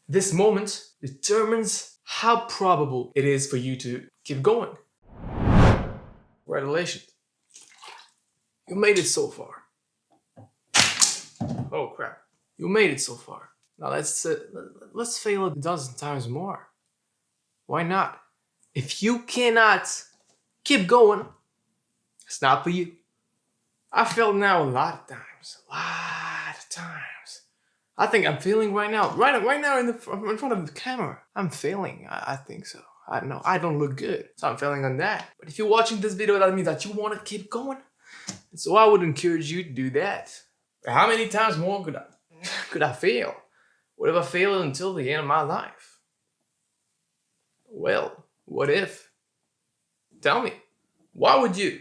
This moment determines how probable it is for you to keep going. Congratulations. You made it so far. Oh crap. You made it so far. Now let's fail a dozen times more. Why not? If you cannot keep going, it's not for you. I failed now a lot of times. I think I'm failing right now. Right now in front of the camera. I'm failing. I think so. I don't know. I don't look good. So I'm failing on that. But if you're watching this video, that means that you want to keep going. So I would encourage you to do that. How many times more could I fail? What if I fail until the end of my life? Well, what if? Tell me. Why would you?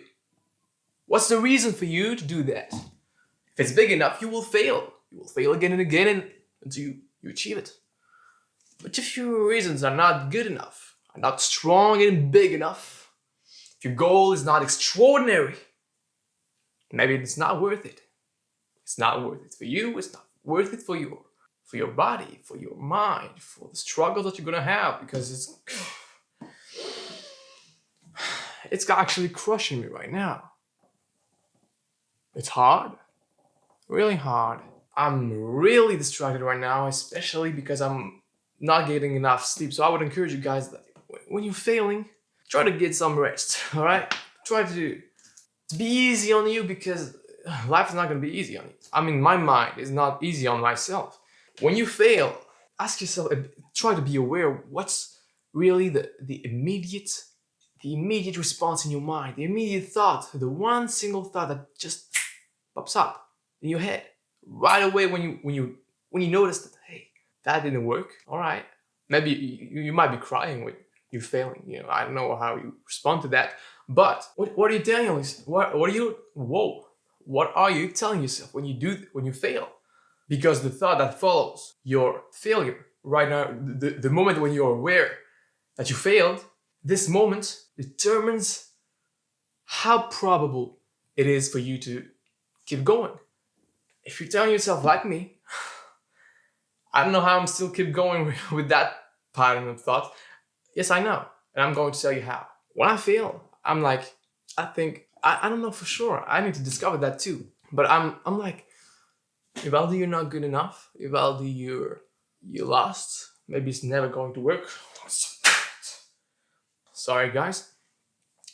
What's the reason for you to do that? If it's big enough, you will fail. You will fail again and again until you achieve it. But if your reasons are not good enough, are not strong and big enough, if your goal is not extraordinary, maybe it's not worth it. It's not worth it for you. It's not worth it for your body, for your mind, for the struggle that you're gonna have, because it's actually crushing me right now. It's hard, really hard. I'm really distracted right now, especially because I'm not getting enough sleep. So I would encourage you guys that when you're failing, try to get some rest, all right? Try to be easy on you, because life is not gonna be easy on you. I mean, my mind is not easy on myself. When you fail, ask yourself, try to be aware of what's really the immediate response in your mind, the immediate thought, the one single thought that just pops up in your head right away when you notice that, hey, that didn't work. All right, maybe you might be crying when you're failing. You know, I don't know how you respond to that, but what are you telling yourself? What are you telling yourself when you fail? Because the thought that follows your failure right now, the moment when you're aware that you failed, this moment determines how probable it is for you to keep going. If you're telling yourself like me, I don't know how I'm still keep going with that pattern of thought. Yes, I know, and I'm going to tell you how. When I fail, I'm like, I don't know for sure. I need to discover that too. But I'm like, Ivaldi, you're not good enough. Ivaldi, you lost. Maybe it's never going to work. Sorry, guys.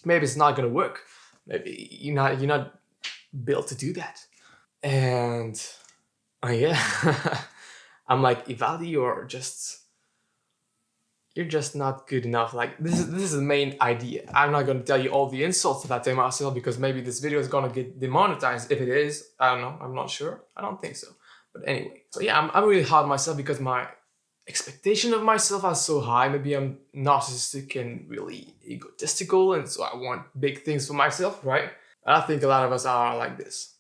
Maybe it's not gonna work. Maybe you're not built to do that. And yeah, I'm like, Ivaldi, you're just not good enough. Like this is the main idea. I'm not gonna tell you all the insults that I tell myself, because maybe this video is gonna get demonetized. If it is, I don't know. I'm not sure. I don't think so. But anyway, so yeah, I'm really hard on myself because my expectation of myself are so high. Maybe I'm narcissistic and really egotistical, and so I want big things for myself, right? I think a lot of us are like this.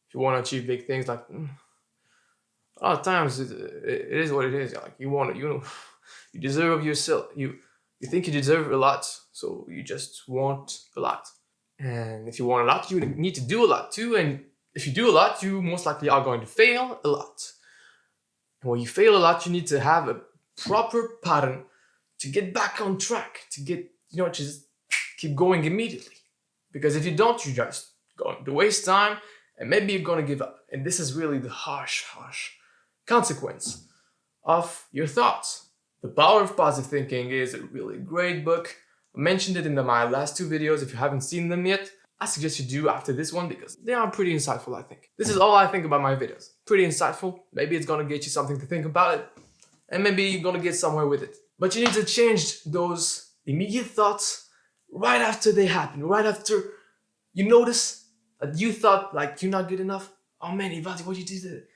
If you want to achieve big things, like a lot of times it is what it is. Like you deserve yourself. You think you deserve a lot, so you just want a lot. And if you want a lot, you need to do a lot too. And if you do a lot, you most likely are going to fail a lot. And when you fail a lot, you need to have a proper pattern to get back on track, to get, just keep going immediately. Because if you don't, you're just going to waste time, and maybe you're going to give up. And this is really the harsh consequence of your thoughts. The Power of Positive Thinking is a really great book. I mentioned it in my last two videos. If you haven't seen them yet, I suggest you do after this one, because they are pretty insightful, I think. This is all I think about my videos. Pretty insightful. Maybe it's gonna get you something to think about it, and maybe you're gonna get somewhere with it. But you need to change those immediate thoughts right after they happen, right after you notice that you thought like you're not good enough. Oh man, Ivaldi, what you did?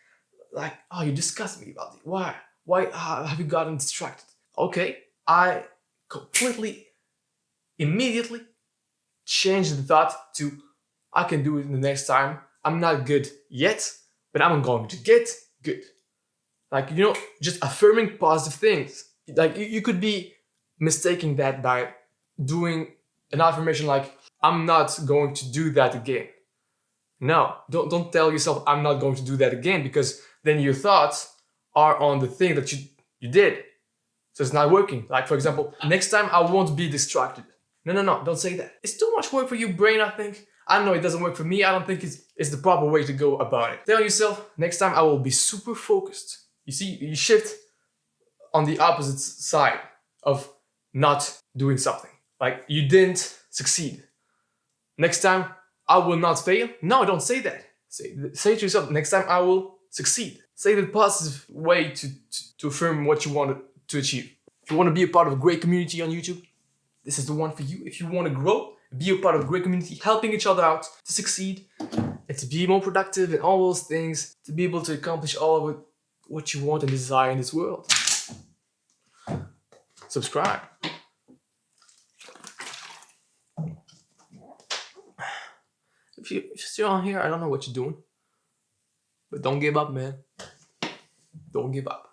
Like, oh, you disgust me, Ivaldi. Why? Why have you gotten distracted? Okay, I completely, immediately changed the thought to, I can do it the next time. I'm not good yet, but I'm going to get good. Like, just affirming positive things. Like, you could be mistaking that by doing an affirmation like, I'm not going to do that again. No, don't tell yourself, I'm not going to do that again, because then your thoughts are on the thing that You did. So it's not working. Like, for example, next time I won't be distracted. No, don't say that. It's too much work for your brain, I think. I know it doesn't work for me. I don't think it's the proper way to go about it. Tell yourself, next time I will be super focused. You see, you shift on the opposite side of not doing something. Like, you didn't succeed. Next time I will not fail. No, don't say that. Say to yourself, next time I will succeed. Say the positive way to affirm what you want to achieve. If you want to be a part of a great community on YouTube, this is the one for you. If you want to grow, be a part of a great community, helping each other out to succeed and to be more productive and all those things, to be able to accomplish all of what you want and desire in this world. Subscribe. If you're still on here, I don't know what you're doing. But don't give up, man. Don't give up.